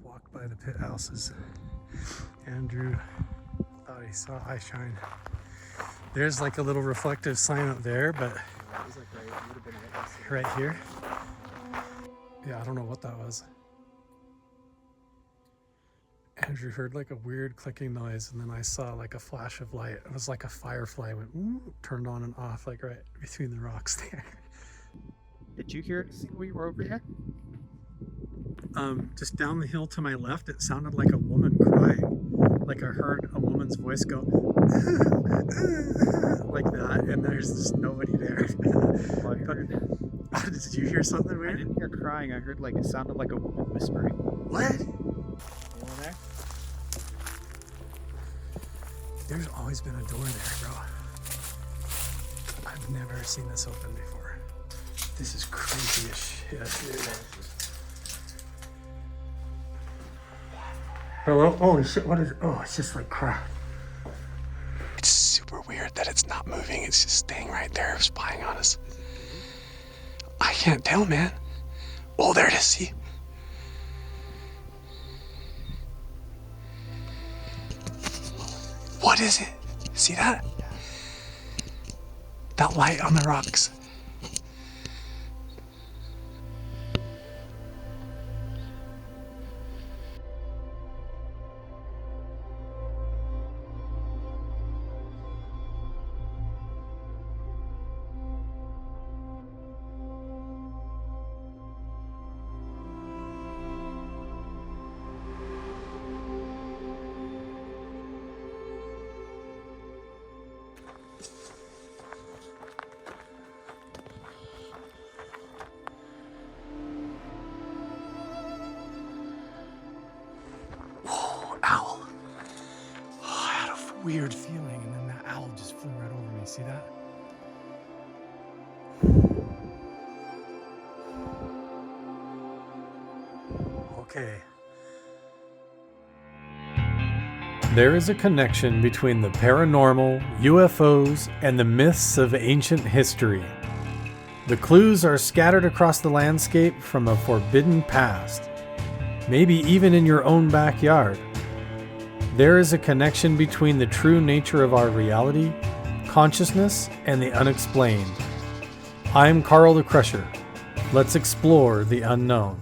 walked by the pit houses. Andrew thought he saw eye shine. There's like a little reflective sign up there, but right here. Yeah, I don't know what that was. Andrew heard like a weird clicking noise, and then I saw like a flash of light. It was like a firefly went ooh, turned on and off, like right between the rocks there. Did you hear it when you were over here? Just down the hill to my left, it sounded like a woman crying. Like I heard a woman's voice go like that, and there's just nobody there. Well, I heard. Did you hear something I weird? didn't hear crying. I heard like it sounded like a woman whispering. What? Anyone there? There's always been a door there, bro. I've never seen this open before. This is crazy as shit, dude. Hello? Holy shit, what is it? Oh, it's just like crap. It's super weird that it's not moving. It's just staying right there, spying on us. I can't tell, man. Oh, there it is, see? What is it? See that? That light on the rocks. Owl. Oh, I had a weird feeling, and then that owl just flew right over me. See that? Okay. There is a connection between the paranormal, UFOs, and the myths of ancient history. The clues are scattered across the landscape from a forbidden past, maybe even in your own backyard. There is a connection between the true nature of our reality, consciousness, and the unexplained. I'm Carl the Crusher. Let's explore the unknown.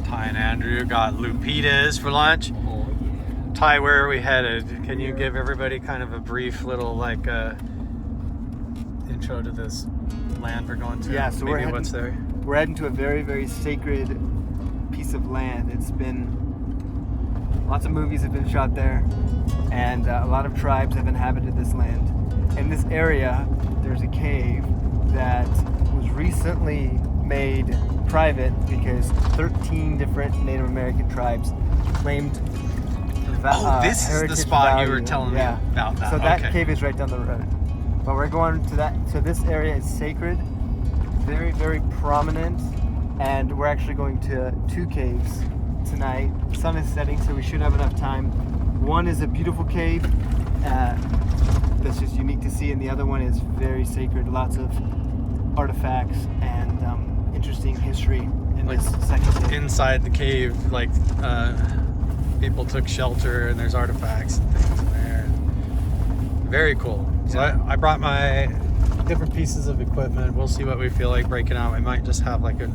Ty and Andrew got lupitas for lunch. Oh yeah. Ty, where are we headed? Can you give everybody kind of a brief little intro to this land we're going to? Yeah, so maybe what's there? We're heading to a very, very sacred piece of land. It's been, lots of movies have been shot there, and a lot of tribes have inhabited this land. In this area, there's a cave that was recently made private because 13 different Native American tribes claimed this is the spot you were telling me about that. So that okay. cave is right down the road. But we're going to that, so this area is sacred, very, very prominent, and we're actually going to 2 caves tonight. The sun is setting, so we should have enough time. One is a beautiful cave that's just unique to see, and the other one is very sacred, lots of artifacts and interesting history in Like this second cave. inside the cave, people took shelter and there's artifacts and things in there. Very cool. So I brought my different pieces of equipment. We'll see what we feel like breaking out. We might just have like a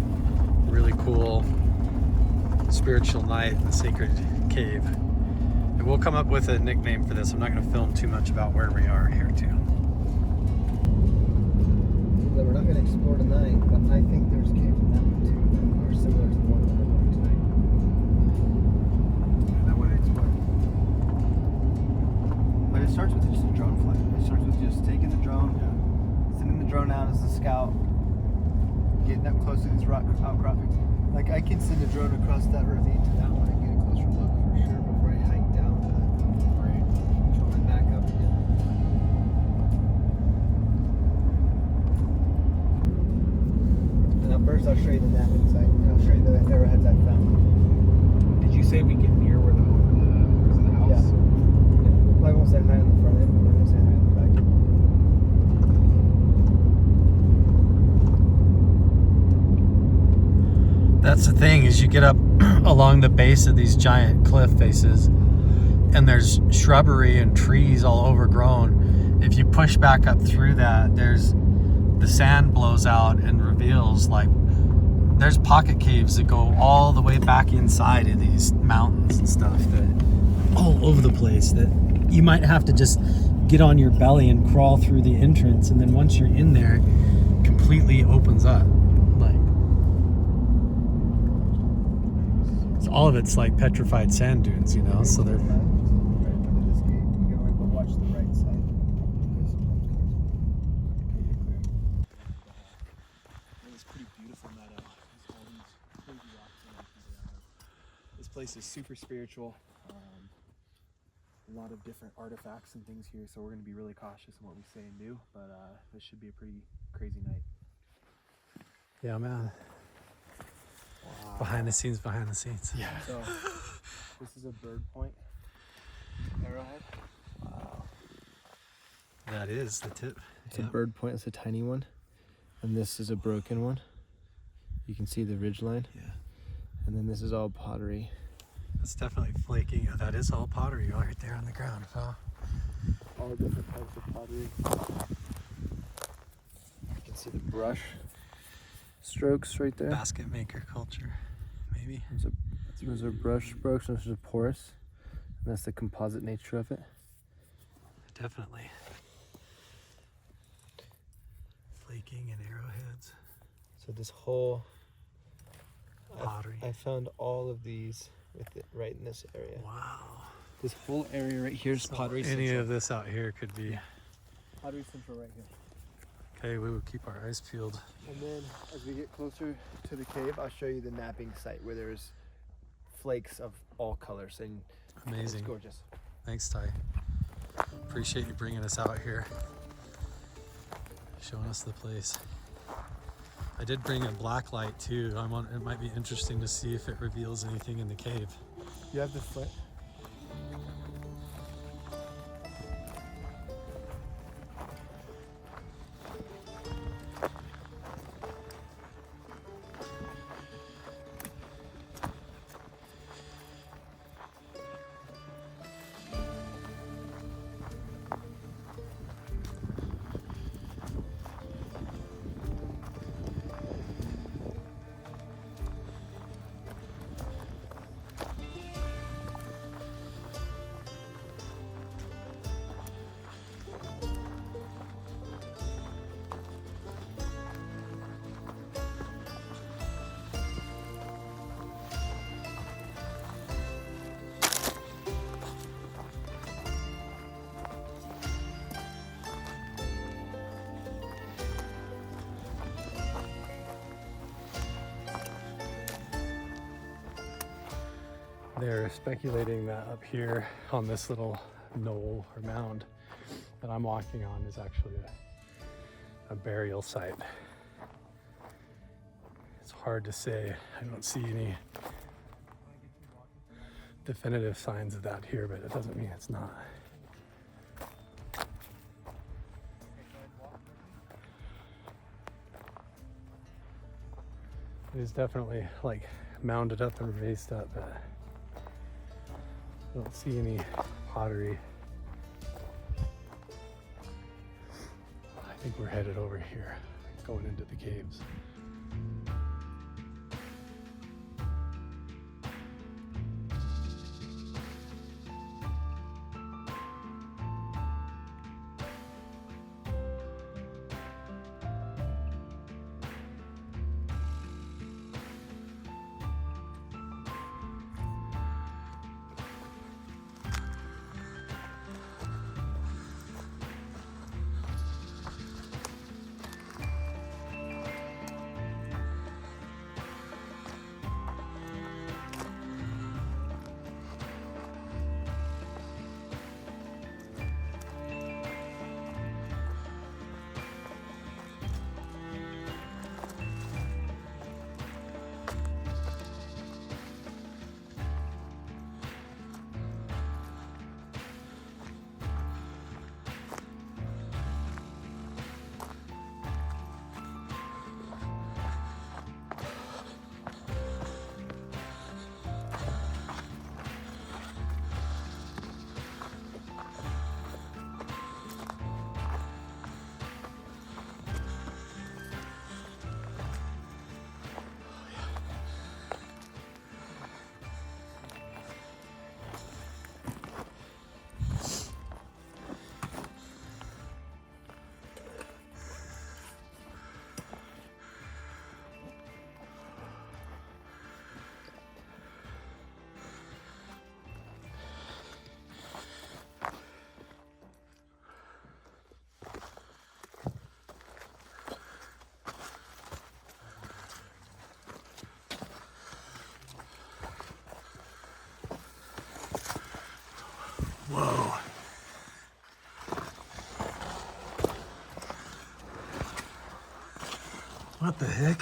really cool spiritual night in the sacred cave. And we'll come up with a nickname for this. I'm not going to film too much about where we are here too. We're not going to explore tonight, but I think there's caves in that one too that are similar to the one that we're going tonight. And I want to explore. But it starts with just a drone flight. It starts with just taking the drone, sending the drone out as a scout, getting up close to these rock outcroppings. Like I can send a drone across that ravine to that one and get a closer look for sure before I hike down to that. Right. And back up again. And at first I'll show you the mapping site, and I'll show you the arrowheads I found. Did you say we get near where the house? Yeah. I won't say hi on the front end, but I won't say hi on the back end. That's the thing, is you get up along the base of these giant cliff faces and there's shrubbery and trees all overgrown. If you push back up through that, the sand blows out and reveals like there's pocket caves that go all the way back inside of these mountains and stuff, that all over the place, that you might have to just get on your belly and crawl through the entrance, and then once you're in there, completely opens up. Like, so all of it's like petrified sand dunes, you know. So they're Watch the right side. It's pretty beautiful meadow. There's all these crazy rocks and everything around. This place is super spiritual. A lot of different artifacts and things here, so we're going to be really cautious in what we say and do, but this should be a pretty crazy night. yeah, man. Wow. Behind the scenes. Yeah. So this is a bird point arrowhead. Wow. That is the tip. It's a bird point. It's a tiny one, and this is a broken one. You can see the ridge line. Yeah. And then this is all pottery. That's definitely flaking. That is all pottery right there on the ground. Wow. All different types of pottery. You can see the brush strokes right there. Basket maker culture, maybe. Those are brush strokes, and this is a porous. And that's the composite nature of it. Definitely. Flaking and arrowheads. So this whole Pottery. I found all of these with it right in this area. Wow. This whole area right here is So pottery any central. of this out here could be. Pottery central right here. Okay, we will keep our eyes peeled. And then as we get closer to the cave, I'll show you the napping site where there's flakes of all colors, and Amazing. it's gorgeous. Thanks, Ty. Appreciate you bringing us out here, showing us the place. I did bring a black light too. It might be interesting to see if it reveals anything in the cave. You have the flint? They're speculating that up here on this little knoll or mound that I'm walking on is actually a burial site. It's hard to say. I don't see any definitive signs of that here, but it doesn't mean it's not. It is definitely like mounded up and raised up, but I don't see any pottery. I think we're headed over here, going into the caves. What the heck?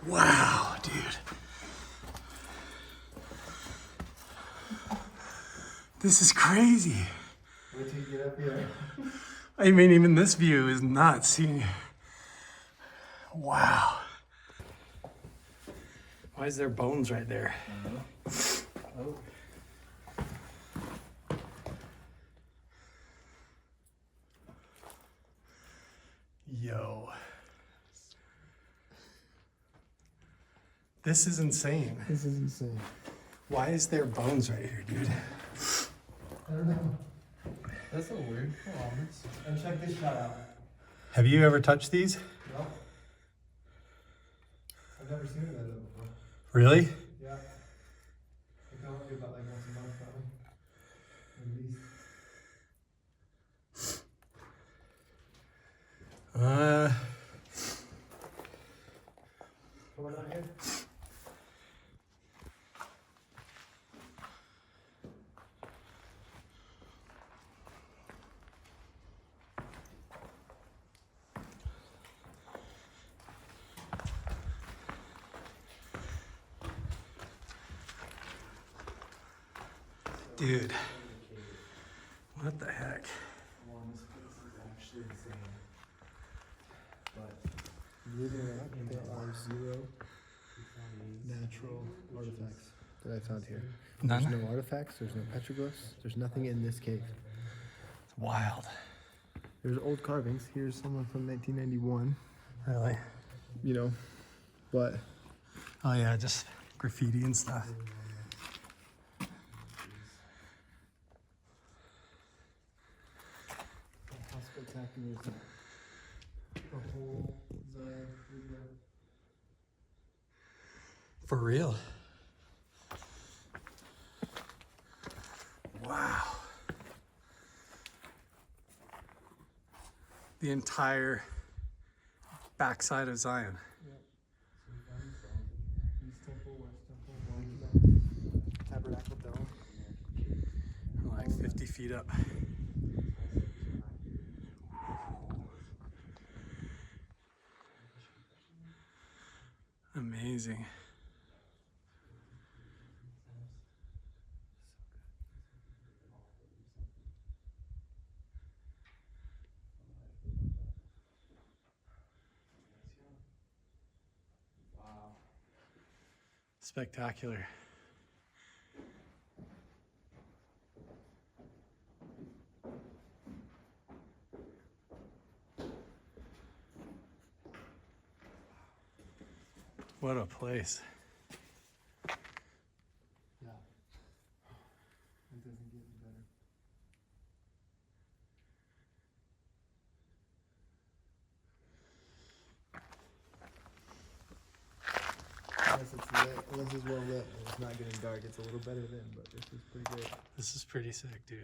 Wow, dude. This is crazy. Wait till you get up here. I mean, even this view is nuts. Wow. Why is there bones right there? Oh. Yo. This is insane. This is insane. Why is there bones right here, dude? I don't know. That's so weird. And check this shot out. Have you ever touched these? No. I've never seen that before. Really? Yeah. I come up here about like once a month probably. At least. Coming out here? Dude. What the heck? Well, this place is actually insane. But believe it or not, there are 0 natural artifacts that I found here. None? There's no artifacts, there's no petroglyphs, there's nothing in this cave. It's wild. There's old carvings. Here's someone from 1991, Really? you know, but Oh yeah, just graffiti and stuff. how spectacular is that? The whole For real? Wow. The entire backside of Zion. East Temple, West Temple, Tabernacle Dome. We're like 50 feet up. Amazing. Spectacular. What a place. Yeah. It doesn't get any better. Unless it's well lit and it's not getting dark, it's a little better then, but this is pretty great. This is pretty sick, dude.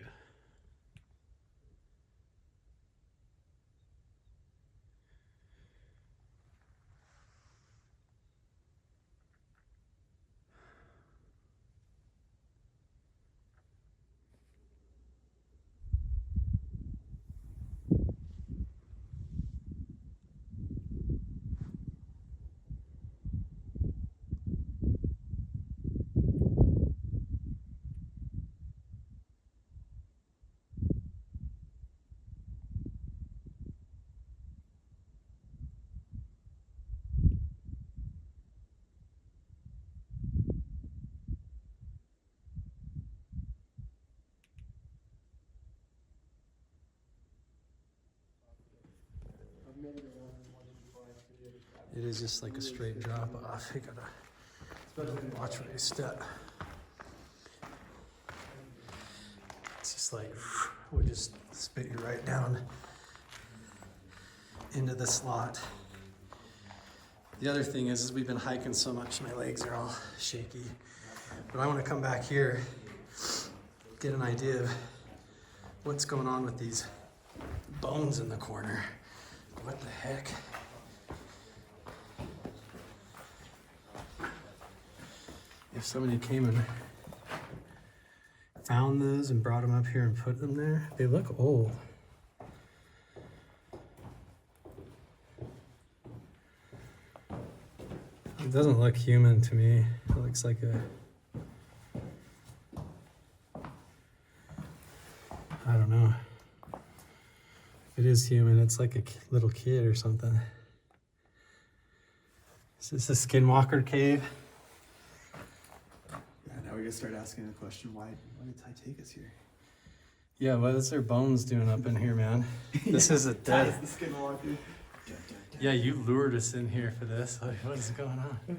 It is just like a straight drop off. You gotta watch where you step. It's just like, we just spit you right down into the slot. The other thing is we've been hiking so much, my legs are all shaky. But I want to come back here, get an idea of what's going on with these bones in the corner. What the heck? if somebody came and found those and brought them up here and put them there. They look old. It doesn't look human to me. It looks like a, I don't know. It is human. It's like a little kid or something. Is this a Skinwalker cave? Yeah, now we're gonna start asking the question, why did Ty take us here? Yeah, what is their bones doing up in here, man? This is a dead. Ty's the Skinwalker. Yeah, you lured us in here for this. What is going on?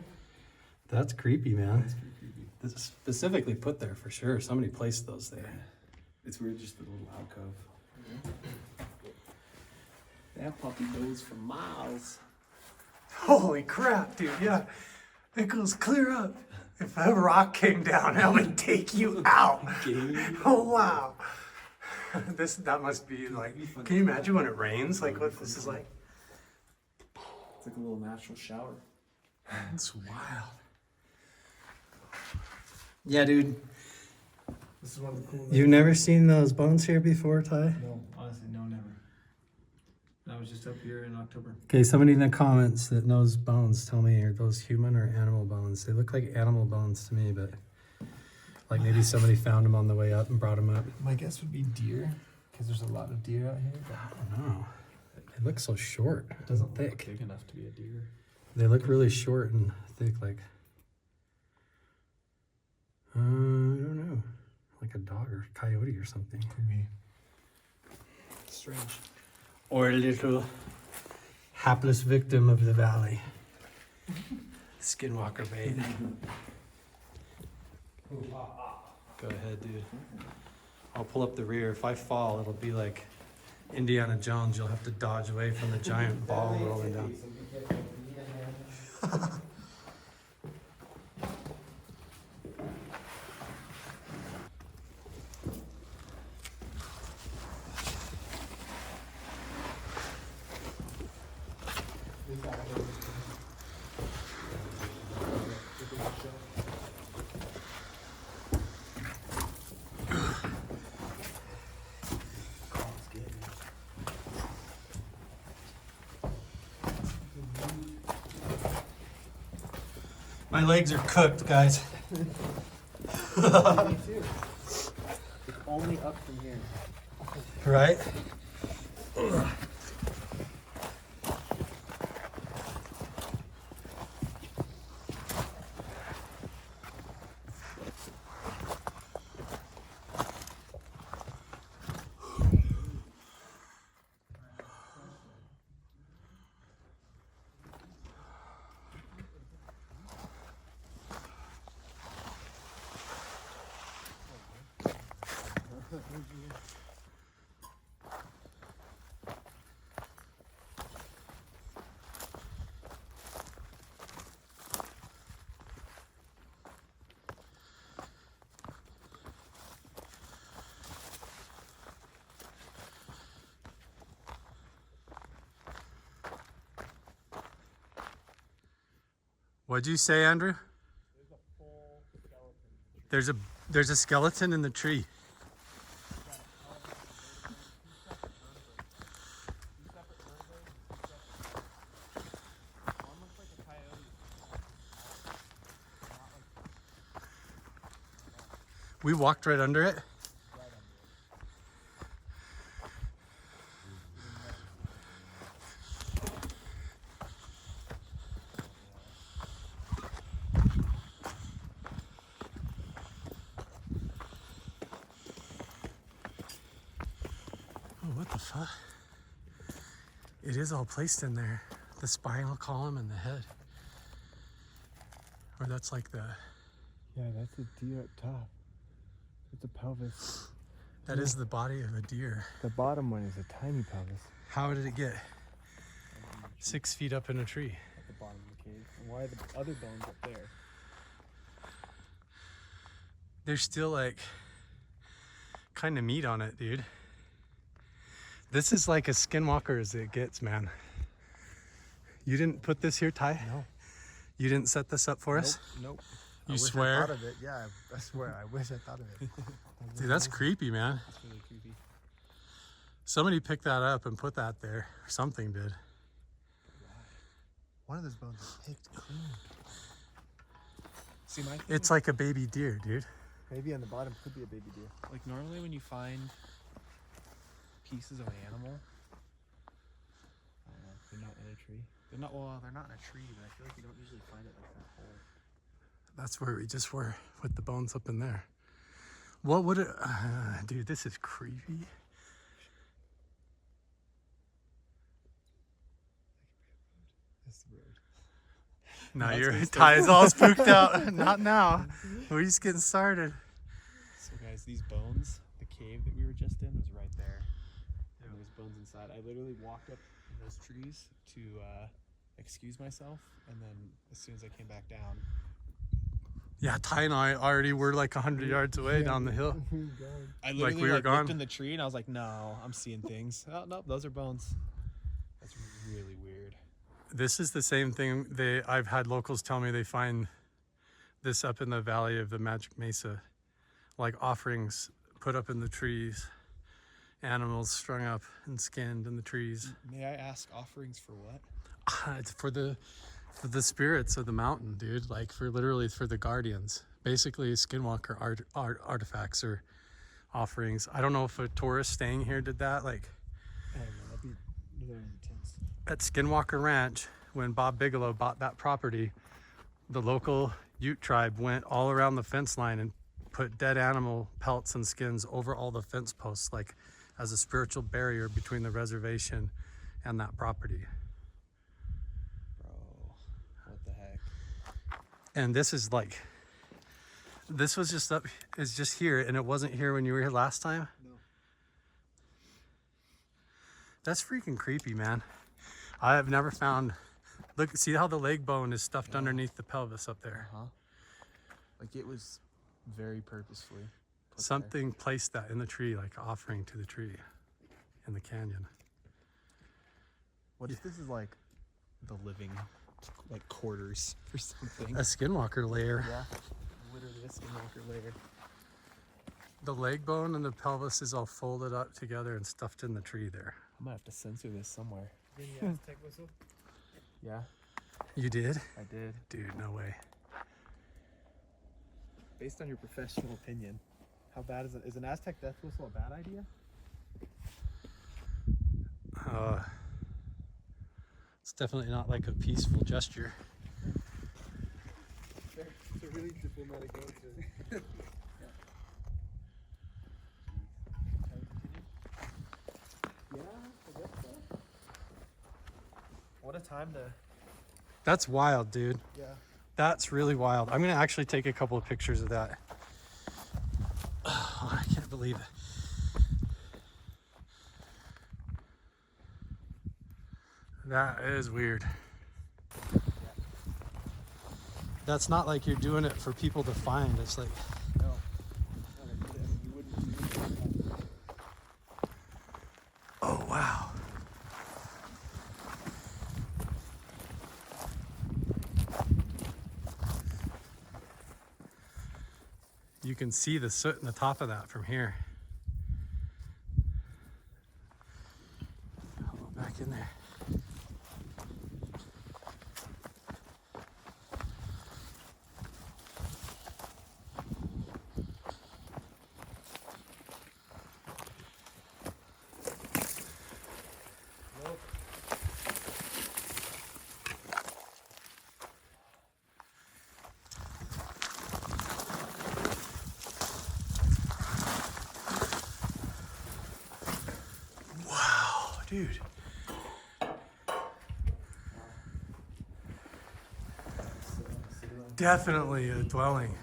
That's creepy, man. That's pretty creepy. This is specifically put there for sure. Somebody placed those there. It's weird, just the little alcove. That puppy goes for miles. Holy crap, dude. Yeah, it goes clear up. If a rock came down, that would take you out. Oh, wow. That must be like, can you imagine when it rains? Like what this is like? It's like a little natural shower. It's wild. Yeah, dude. This is one of the cool. You've never seen those bones here before, Ty? No, honestly, no, never. I was just up here in October. Okay, somebody in the comments that knows bones, tell me, are those human or animal bones? They look like animal bones to me, but like maybe somebody found them on the way up and brought them up. My guess would be deer, because there's a lot of deer out here. I don't know. They look so short. It doesn't thick. look big enough to be a deer. They look really short and thick, like I don't know, like a dog or coyote or something. Could be. Strange. Or a little hapless victim of the valley. Skinwalker bait. Go ahead, dude. I'll pull up the rear. If I fall, it'll be like Indiana Jones. You'll have to dodge away from the giant ball rolling down. My legs are cooked, guys. Me too. It's only up from here. Right? What'd you say, Andrew? There's a full skeleton. There's a skeleton in the tree. We walked right under it. What the fuck? It is all placed in there. The spinal column and the head. Or that's like the... Yeah, that's a deer up top. It's a pelvis. That is the body of a deer. The bottom one is a tiny pelvis. How did it get 6 feet up in a tree? At the bottom of the cave. And why are the other bones up there? There's still like kind of meat on it, dude. This is like as Skinwalker as it gets, man. You didn't put this here, Ty? No. You didn't set this up for us? Nope. You wish swear? I thought of it. Yeah, I swear. I wish I thought of it. Dude, that's creepy, man. It's really creepy. Somebody picked that up and put that there. Or something did. One of those bones is picked clean. See, my thing, It's like a baby deer, dude. Maybe on the bottom could be a baby deer. like normally when you find pieces of an animal, they're not in a tree. They're not in a tree, but I feel like you don't usually find it like that whole. That's where we just were with the bones up in there. What would it... dude, this is creepy. That's the road. Now That's your gonna stay- tie is all spooked out. Not now. We're just getting started. So guys, these bones, the cave that we were just in was right there. And there's bones inside. I literally walked up in those trees to excuse myself, and then as soon as I came back down, Yeah, Ty and I already were like 100 yards away down the hill. I literally we were gone. looked in the tree and I was like, no, I'm seeing things. Oh no, those are bones. That's really weird. This is the same thing I've had locals tell me they find this up in the valley of the Magic Mesa, like offerings put up in the trees, animals strung up and skinned in the trees. May I ask, offerings for what? It's for the spirits of the mountain, dude. Like literally for the guardians. Basically, Skinwalker artifacts or offerings. I don't know if a tourist staying here did that. Like I don't know, that'd be very intense. at Skinwalker Ranch, when Bob Bigelow bought that property, the local Ute tribe went all around the fence line and put dead animal pelts and skins over all the fence posts, like as a spiritual barrier between the reservation and that property. Bro, what the heck? And this is like, this was just here, and it wasn't here when you were here last time. No. That's freaking creepy, man. I have never found, look, see how the leg bone is stuffed underneath the pelvis up there. Uh-huh. Like it was very purposefully put there. Something placed that in the tree, like offering to the tree in the canyon. What if this is like the living, like quarters for something? A Skinwalker layer. Yeah, literally a Skinwalker layer. The leg bone and the pelvis is all folded up together and stuffed in the tree there. I'm gonna have to censor this somewhere. Yeah, You did? I did. Dude, no way. Based on your professional opinion, how bad is it? Is an Aztec death whistle a bad idea? It's definitely not like a peaceful gesture. It's a really diplomatic answer. Yeah, I guess so. What a time to. That's wild, dude. Yeah. That's really wild. I'm gonna actually take a couple of pictures of that. Oh, I can't believe it. That is weird. That's not like you're doing it for people to find. It's like, No. You wouldn't. oh wow. You can see the soot in the top of that from here. I'll go back in there. Dude. Definitely a dwelling,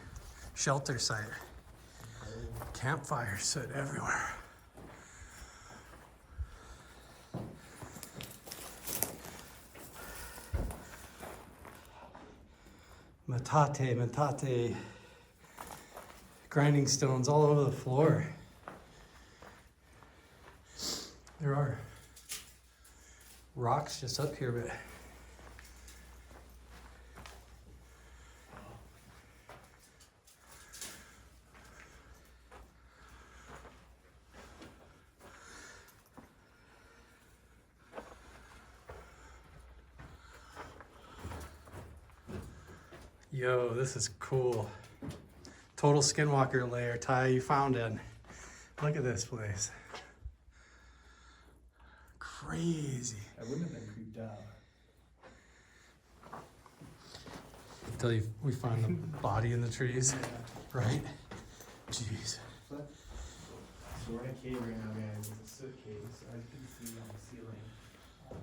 shelter site. Campfire soot everywhere. Metate. Grinding stones all over the floor. There are rocks just up here, but Yo, this is cool. Total Skinwalker lair. Ty, you found it. Look at this place. Crazy. I wouldn't have been creeped out. Until we find the body in the trees, right? Jeez. So we're in a cave right now, guys. It's a soot cave. So as you can see on the ceiling,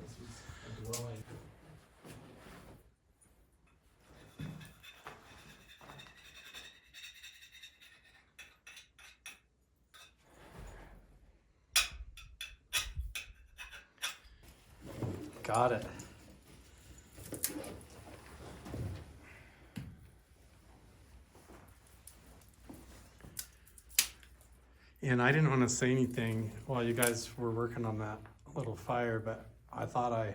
this was a dwelling. Got it. And I didn't want to say anything while you guys were working on that little fire, but I thought I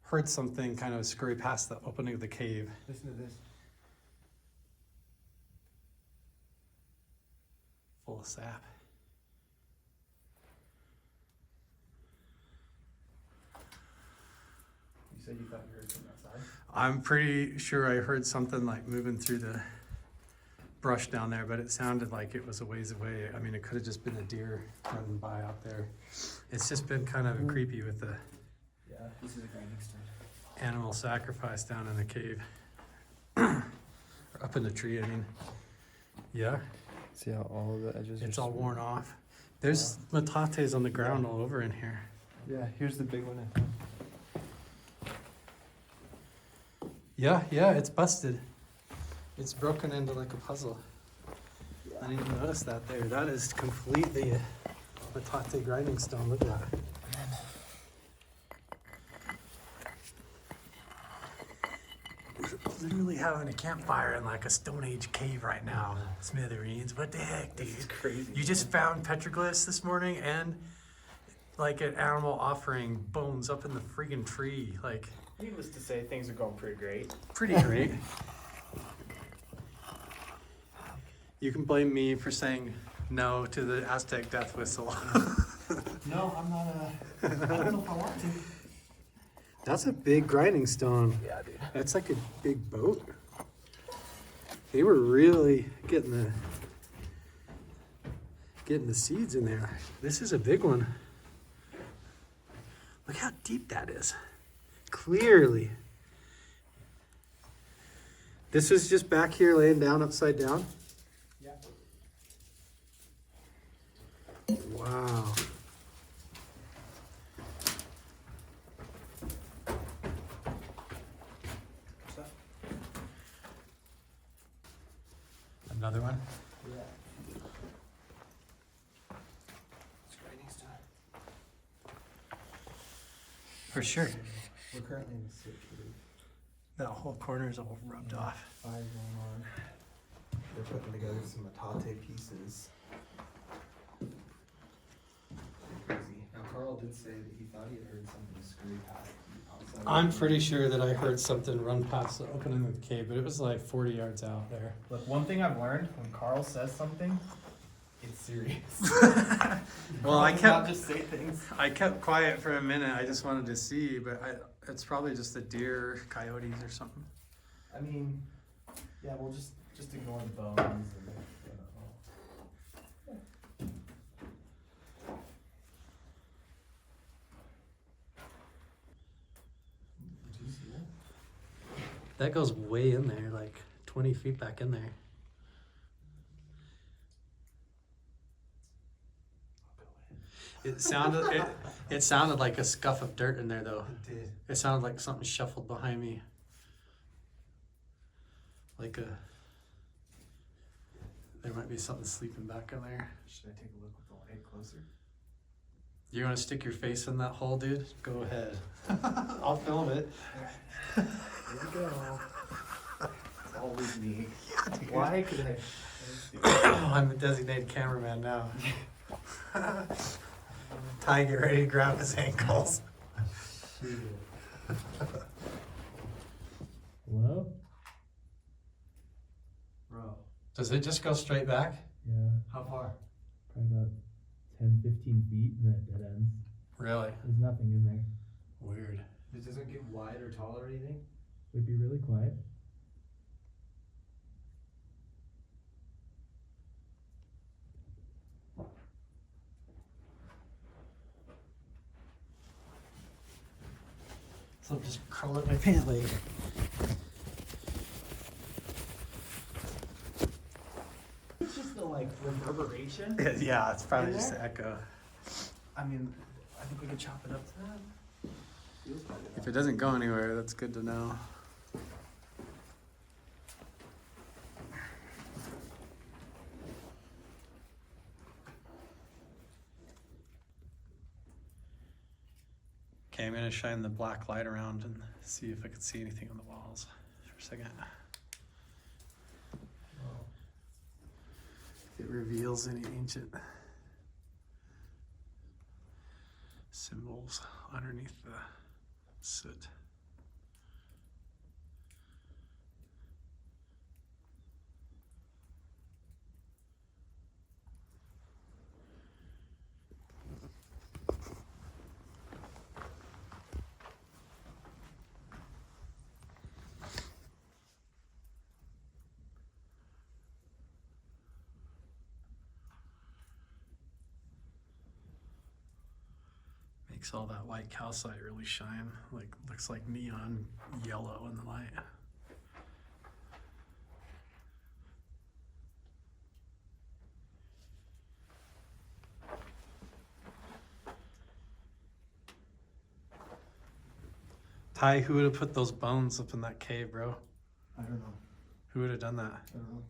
heard something kind of scurry past the opening of the cave. Listen to this. Full of sap. You said you thought you heard something outside? I'm pretty sure I heard something like moving through the brush down there, but it sounded like it was a ways away. I mean, it could have just been a deer running by out there. It's just been kind of creepy with the Yeah, this is a grinding stone. animal sacrifice down in the cave. Or up in the tree, I mean. Yeah, See how all of the edges it's all worn off. There's metates on the ground all over in here. Yeah, here's the big one, I think. Yeah, it's busted. It's broken into like a puzzle. I didn't even notice that there. That is completely metate grinding stone. Look at that. We're literally having a campfire in like a Stone Age cave right now. Smithereens. What the heck, dude? This is crazy. You just found petroglyphs this morning and like an animal offering bones up in the freaking tree. Like, Needless to say, things are going pretty great. pretty great. You can blame me for saying no to the Aztec death whistle. No, I'm not I don't know if I want to. That's a big grinding stone. Yeah, dude. That's like a big boat. They were really getting the seeds in there. This is a big one. Look how deep that is. Clearly. This was just back here laying down upside down. Yeah. Wow. Another one? Yeah. It's grinding stone. For sure. We're currently in the soot cave. That whole corner's all rubbed off. Fire going on. They're putting together some metate pieces. Crazy. Now Carl did say that he thought he had heard something scurry past outside. I'm pretty sure that I heard something run past the opening of the cave, but it was like 40 yards out there. Look, one thing I've learned, when Carl says something, it's serious. Well, I Carl does kept- not just say things. I kept quiet for a minute. I just wanted to see, but it's probably just the deer, coyotes, or something. I mean, yeah, we'll just ignore the bones and Did you see that? That goes way in there, like 20 feet back in there. It sounded like a scuff of dirt in there, though. It did. It sounded like something shuffled behind me. There might be something sleeping back in there. Should I take a look with the light closer? You want to stick your face in that hole, dude? Go ahead. I'll film it. Here we go. It's always me. Why could I? I'm the designated cameraman now. Ty, get ready to grab his ankles. Hello? Bro, Does it just go straight back? Yeah, how far? probably about 10, 15 feet and that dead ends. Really? There's nothing in there. Weird. It doesn't get wide or tall or anything? Would be really quiet. So I'll just curl up my pant leg. It's just the like reverberation. Yeah, it's probably In just there? the echo. I mean, I think we could chop it up to that. Feels better. If it doesn't go anywhere, that's good to know. Okay, I'm gonna shine the black light around and see if I can see anything on the walls for a second. If it reveals any ancient symbols underneath the soot. Makes all that white calcite really shine, like looks like neon yellow in the light. Ty, who would have put those bones up in that cave, bro? I don't know. Who would have done that? I don't know.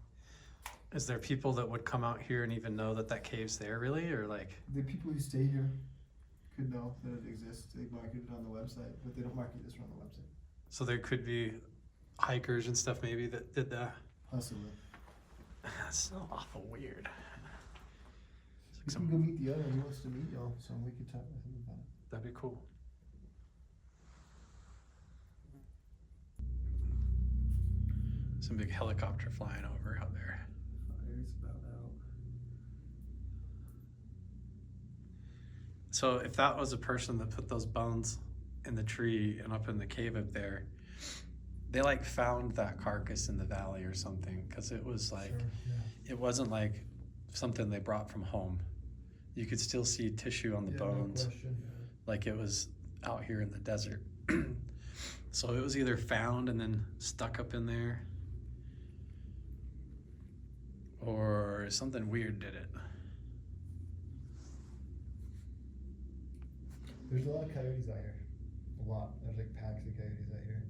Is there people that would come out here and even know that that cave's there, really, or like? The people who stay here could know that it exists. They market it on the website, but they don't market this on the website. So there could be hikers and stuff maybe that did that. Possibly. That's so awful weird. We can go meet the owner. He wants to meet y'all, so we could talk with him about it. That'd be cool. Some big helicopter flying over out there. Fire's about out. So if that was a person that put those bones in the tree and up in the cave up there, they like found that carcass in the valley or something, because it was like, Sure, yeah. it wasn't like something they brought from home. You could still see tissue on the Yeah, no bones, question. like it was out here in the desert. So it was either found and then stuck up in there, or something weird did it. There's a lot of coyotes out here. A lot. There's like packs of coyotes out here.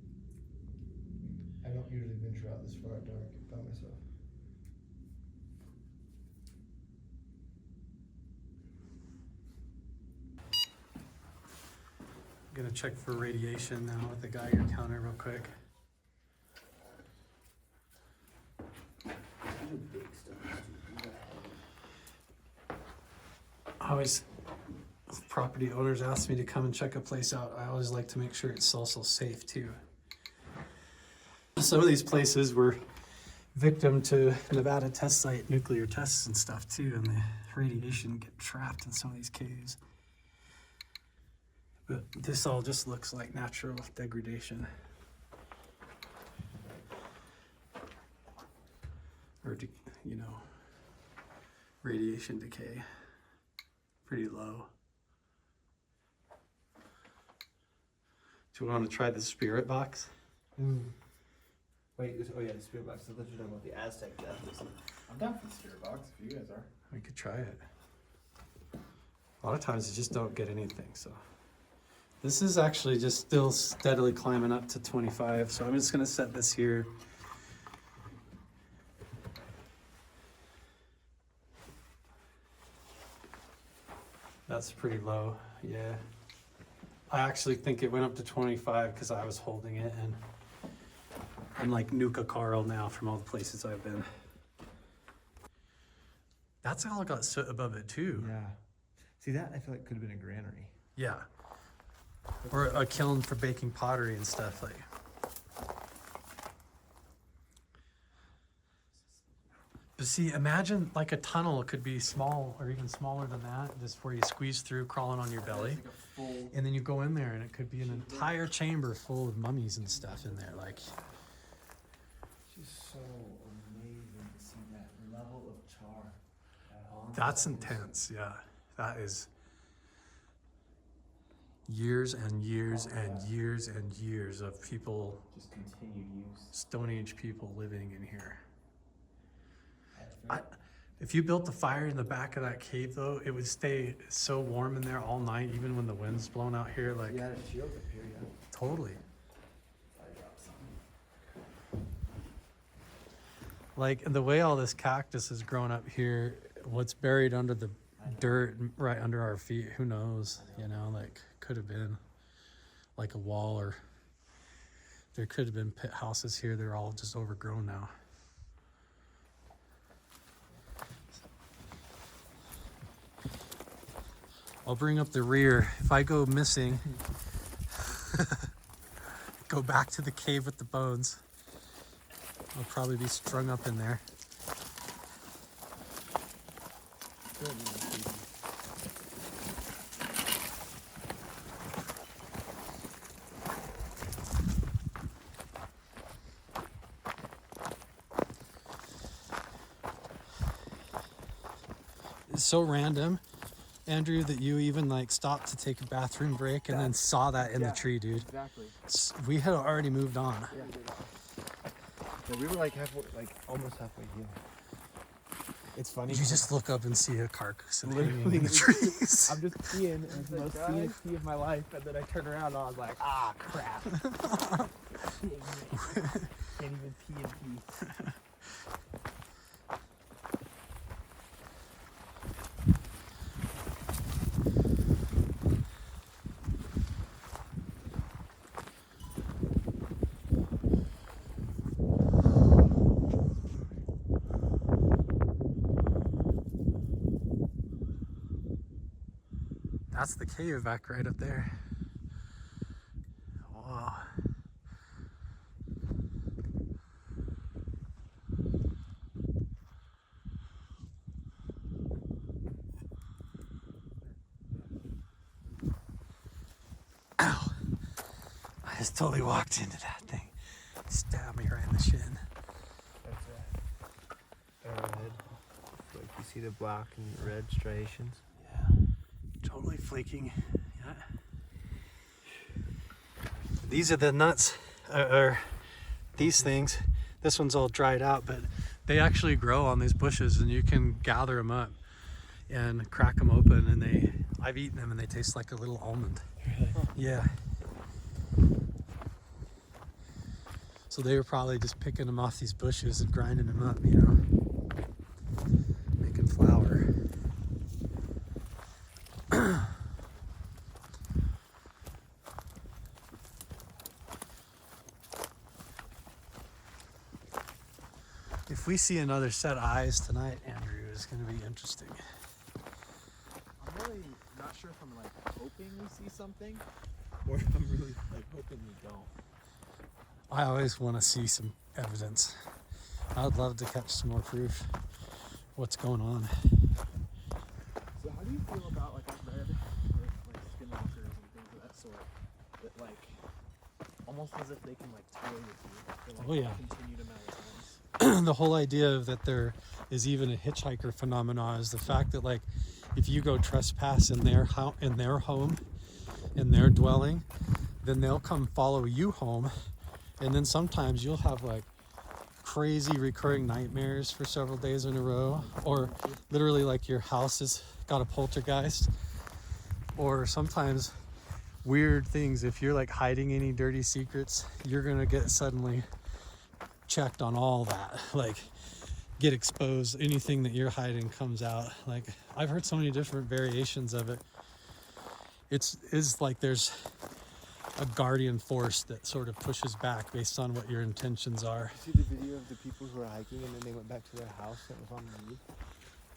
I don't usually venture out this far at dark by myself. I'm gonna check for radiation now with the Geiger counter real quick. I always, property owners ask me to come and check a place out. I always like to make sure it's also safe too. Some of these places were victim to Nevada test site nuclear tests and stuff too, and the radiation get trapped in some of these caves. But this all just looks like natural degradation. Or, you know, radiation decay. Pretty low. Do you want to try the spirit box? Wait, oh yeah, the spirit box. I thought you were talking about the Aztec death. I'm down for the spirit box if you guys are. We could try it. A lot of times you just don't get anything, so. This is actually just still steadily climbing up to 25, so I'm just gonna set this here. That's pretty low, yeah. I actually think it went up to 25 because I was holding it, and I'm like Nuka Carl now from all the places I've been. That's all got soot above it too. Yeah. See, that I feel like could have been a granary. Yeah. Or a kiln for baking pottery and stuff like. But see, imagine like a tunnel could be small or even smaller than that, just where you squeeze through crawling on your belly. It's like a full. And then you go in there and it could be an entire chamber full of mummies and stuff in there. Like, It's just so amazing to see that level of char. that's intense, yeah. That is. years and years and years and years of people, Just continued use. Stone Age people living in here. If you built the fire in the back of that cave, though, it would stay so warm in there all night, even when the wind's blowing out here. Like, Yeah, it shields up here, yeah. totally. Like, the way all this cactus has grown up here, what's buried under the dirt right under our feet, who knows? You know, like, could have been like a wall, or there could have been pit houses here. They're all just overgrown now. I'll bring up the rear. If I go missing, go back to the cave with the bones. I'll probably be strung up in there. It's so random, Andrew, that you even like stopped to take a bathroom break and then saw that in the tree, dude. Exactly. We had already moved on. Yeah. Yeah, we were like halfway, like almost halfway here. It's funny. You just look up and see a carcass and Literally, hanging in the trees. I'm just peeing, and it's the most scenic pee of my life, and then I turn around and I was like, ah, crap. Can't even pee and pee. That's the cave back right up there. Wow. Ow. I just totally walked into that thing. Stabbed me right in the shin. That's arrowhead. Like you see the black and red striations. Yeah. Totally flaking. Yeah. These are the nuts, or these things. This one's all dried out, but they actually grow on these bushes, and you can gather them up and crack them open, and I've eaten them, and they taste like a little almond. Really? Yeah. So they were probably just picking them off these bushes and grinding them up, you know, making flour. If we see another set of eyes tonight, Andrew, it's going to be interesting. I'm really not sure if I'm like hoping we see something, or if I'm really like hoping we don't. I always want to see some evidence. I would love to catch some more proof of what's going on. So how do you feel about, like, I've read like skinwalkers and things of that sort, that like almost as if they can like toy with you for like Oh, yeah. a continued amount of times? The whole idea of that there is even a hitchhiker phenomena is the fact that, like, if you go trespass in their home, in their dwelling, then they'll come follow you home, and then sometimes you'll have like crazy recurring nightmares for several days in a row, or literally like your house has got a poltergeist, or sometimes weird things. If you're like hiding any dirty secrets, you're gonna get suddenly checked on all that, like get exposed. Anything that you're hiding comes out. Like, I've heard so many different variations of it. It's like there's a guardian force that sort of pushes back based on what your intentions are. You see the video of the people who were hiking and then they went back to their house and it was on the roof?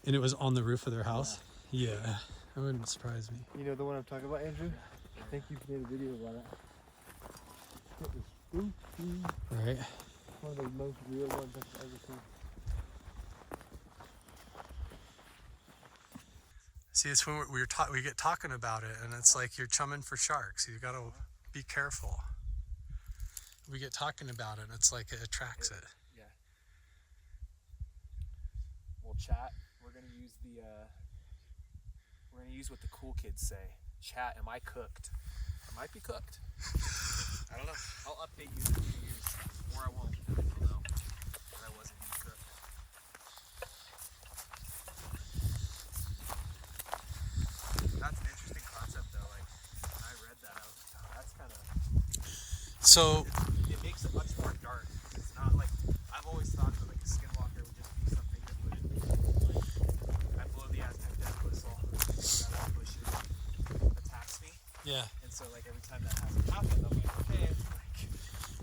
And it was on the roof of their house? Yeah, that wouldn't surprise me. You know the one I'm talking about, Andrew? I think you've made a video about it. It was spooky. Right? One of the most real ones I've ever seen. See, it's when we get talking about it, and it's like you're chumming for sharks. You gotta be careful. We get talking about it, and it's like it attracts it. Yeah. Well, chat. We're gonna use what the cool kids say. Chat. Am I cooked? I might be cooked. I don't know. I'll update you in a few years, or I won't. You'll know that I wasn't being cooked. That's an interesting concept, though. Like when I read that, I was like, oh, that's kind of. So It makes it much more dark. It's not like I've always thought that like a skinwalker would just be something that would I blow the Aztec death whistle, that out bushes attacks me. yeah, And so like every time that hasn't happened, I'm like, okay, like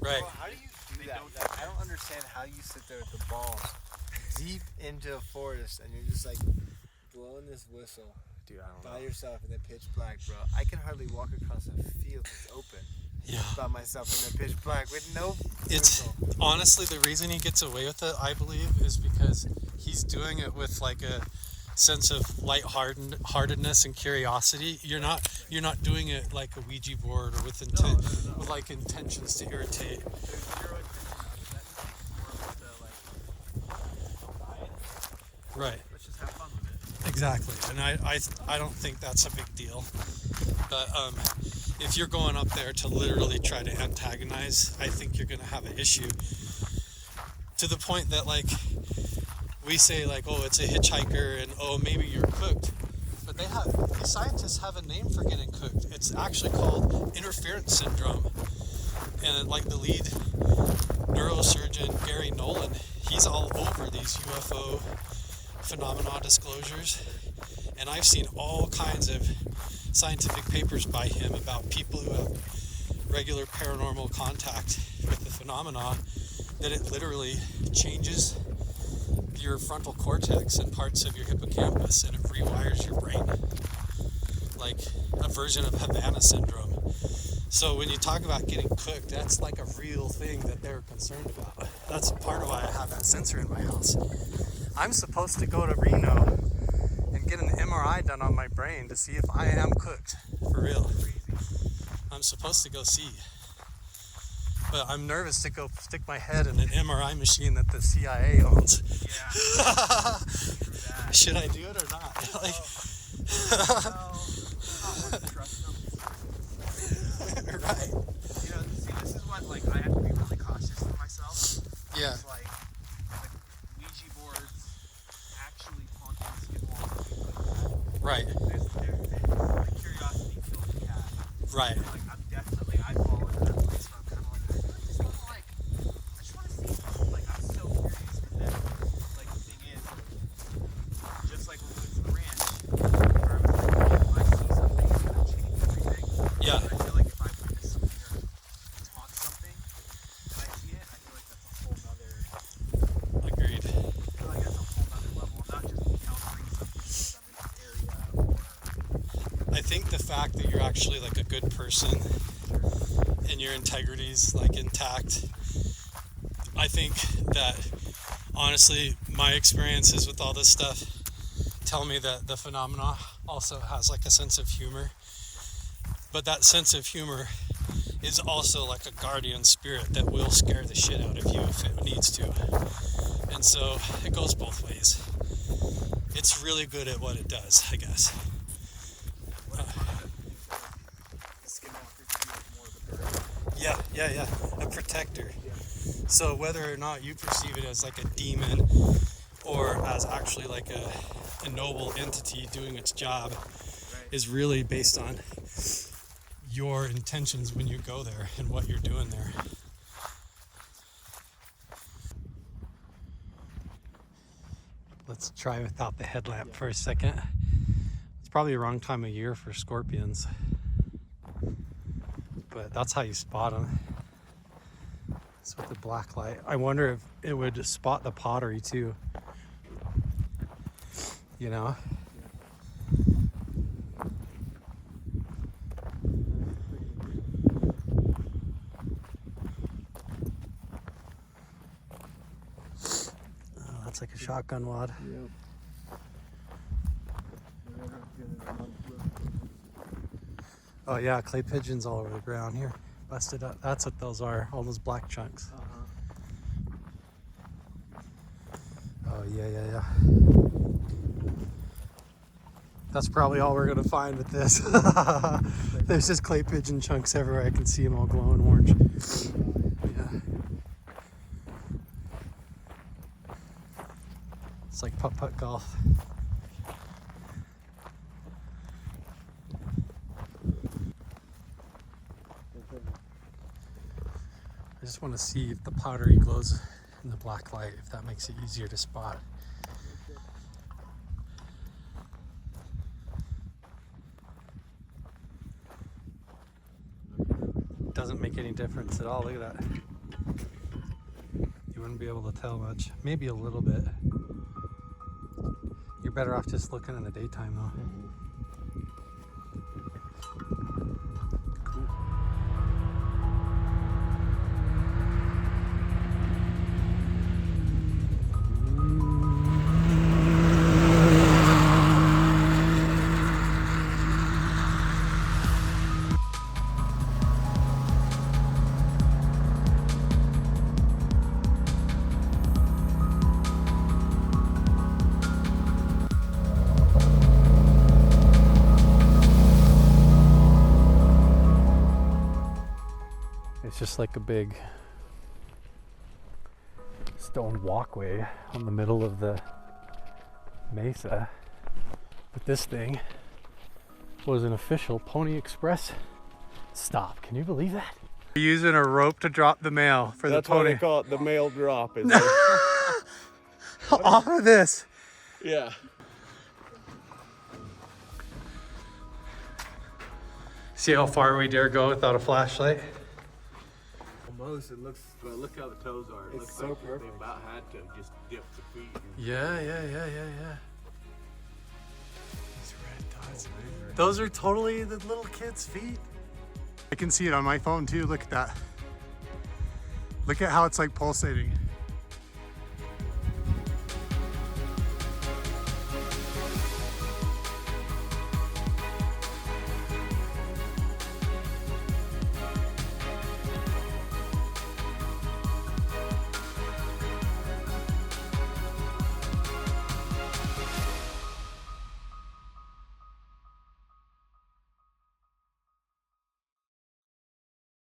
right. Well, how do you do They that? don't- Like, I don't understand how you sit there with the balls deep into a forest and you're just like blowing this whistle dude, I don't by yourself in the pitch black, bro. I can hardly walk across a field that's open Yeah. by myself in the pitch black with no It's whistle. honestly the reason he gets away with it, I believe, is because he's doing it with like a sense of lightheartedness and curiosity. You're not doing it like a Ouija board or with with like intentions to irritate. There's zero intention of it. That's more of the like Right. let's just have fun with it. Exactly. And I don't think that's a big deal. But if you're going up there to literally try to antagonize, I think you're going to have an issue. To the point that like we say like, oh, it's a hitchhiker and oh, maybe you're cooked. But the scientists have a name for getting cooked. It's actually called interference syndrome. And like the lead neurosurgeon, Gary Nolan, he's all over these UFO phenomena disclosures. And I've seen all kinds of scientific papers by him about people who have regular paranormal contact with the phenomena, that it literally changes your frontal cortex and parts of your hippocampus, and it rewires your brain, like a version of Havana syndrome. So when you talk about getting cooked, that's like a real thing that they're concerned about. That's part of why I have that sensor in my house. I'm supposed to go to Reno and get an MRI done on my brain to see if I am cooked, for real. I'm supposed to go see. But I'm nervous to go stick my head in an MRI machine that the CIA owns. Yeah. Should I do it or not? Like, right. You know, see, this is what like I have to be really cautious for myself. Yeah. It's like Ouija boards actually haunting skinwalkers. Right. There's curiosity kills the cat. Right. Like I fall into that place where I'm kind of like, I just want to see something. Like I'm so curious, and then like the thing is, just like when we went to the ranch, where I was like, if I see something, it's gonna change everything. Yeah. But I feel like if I witness something or talk something, and I see it, I feel like that's a whole nother. Agreed. I feel like that's a whole nother level. I'm not just encountering something because I'm in this area or. I think the fact that you're actually like a good person and your integrity's like intact, I think that honestly my experiences with all this stuff tell me that the phenomena also has like a sense of humor, but that sense of humor is also like a guardian spirit that will scare the shit out of you if it needs to. And so it goes both ways. It's really good at what it does, I guess. Yeah, a protector. So whether or not you perceive it as like a demon or as actually like a noble entity doing its job is really based on your intentions when you go there and what you're doing there. Let's try without the headlamp for a second. It's probably the wrong time of year for scorpions, but that's how you spot them. It's with the black light. I wonder if it would spot the pottery too. You know? Oh, that's like a shotgun wad. Oh yeah, clay pigeons all over the ground here. Busted up. That's what those are, all those black chunks. Oh yeah. That's probably all we're gonna find with this. There's just clay pigeon chunks everywhere. I can see them all glowing orange. Yeah. It's like putt-putt golf. I just want to see if the pottery glows in the black light, if that makes it easier to spot. Doesn't make any difference at all. Look at that. You wouldn't be able to tell much. Maybe a little bit. You're better off just looking in the daytime though. It's just like a big stone walkway on the middle of the mesa. But this thing was an official Pony Express stop. Can you believe that? We're using a rope to drop the mail for That's the pony. why they call it the mail drop. Is Off of this. yeah. See how far we dare go without a flashlight? Almost. It looks. Well, look how the toes are. It It's looks so like perfect. they about had to just dip the feet. Yeah. These red dots. Those are totally the little kid's feet. I can see it on my phone too. Look at that. Look at how it's like pulsating.